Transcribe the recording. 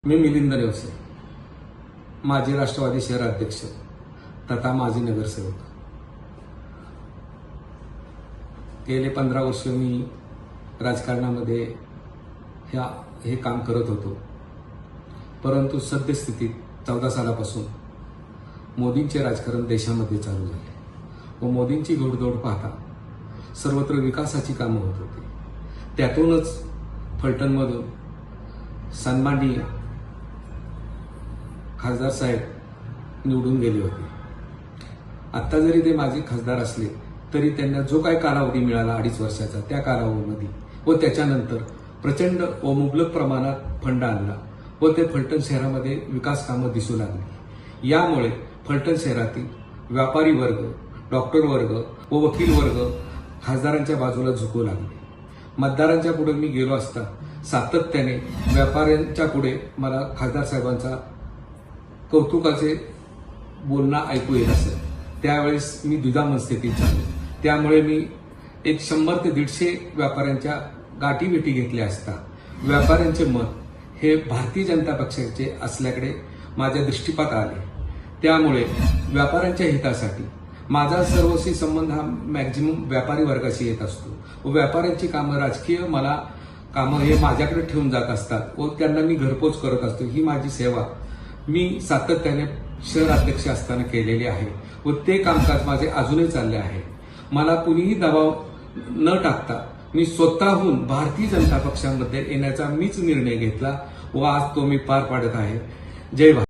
मी मिलिंद नेवसे, माजी राष्ट्रवादी शहर अध्यक्ष तथा माजी नगरसेवक। गेले 15 वर्ष मी राजकारणामध्ये हे काम करत होतो, परंतु सद्यस्थितीत 14 सालापासून मोदींचे राजकारण देशामध्ये चालू झाले व मोदींची घोडदौड पाहता सर्वत्र विकासाची कामं होत होती। त्यातूनच फलटणमधून सन्माननीय खासदार साहेब निवडून गेले होते। आत्ता जरी ते माजी खासदार असले तरी त्यांना जो काही कालावधी मिळाला 2.5 वर्षाचा, त्या कालावधीमध्ये व त्याच्यानंतर प्रचंड व मुबलक प्रमाणात फंड आणला व ते फलटण शहरामध्ये विकास कामं दिसू लागली। यामुळे फलटण शहरातील व्यापारी वर्ग, डॉक्टर वर्ग व वकील वर्ग खासदारांच्या बाजूला झुकू लागले। मतदारांच्या पुढे मी गेलो असता सातत्याने व्यापाऱ्यांच्या पुढे मला खासदार साहेबांचा कौतुकाचे बोलणं ऐकू येत असत। त्यावेळेस मी दुधामन स्थितीत झालो, त्यामुळे मी 100 ते 150 व्यापाऱ्यांच्या गाठीभेटी घेतल्या असता व्यापाऱ्यांचे मत हे भारतीय जनता पक्षाचे असल्याकडे माझ्या दृष्टीपात आले। त्यामुळे व्यापाऱ्यांच्या हितासाठी माझा सर्वस्वी संबंध हा मॅक्झिमम व्यापारी वर्गाशी येत असतो व व्यापाऱ्यांची कामं, राजकीय कामं हे माझ्याकडे ठेवून जात असतात व त्यांना मी घरपोच करत असतो। ही माझी सेवा मी सातत्याने शहर अध्यक्ष असताना केलेली आहे व ते कामकाज माझे अजूनही चालले आहे। मला कुणीही दबाव न टाकता मी स्वतःहून भारतीय जनता पक्षामध्ये येण्याचा मीच निर्णय घेतला व आज तो मी पार पाडत आहे। जय भारत।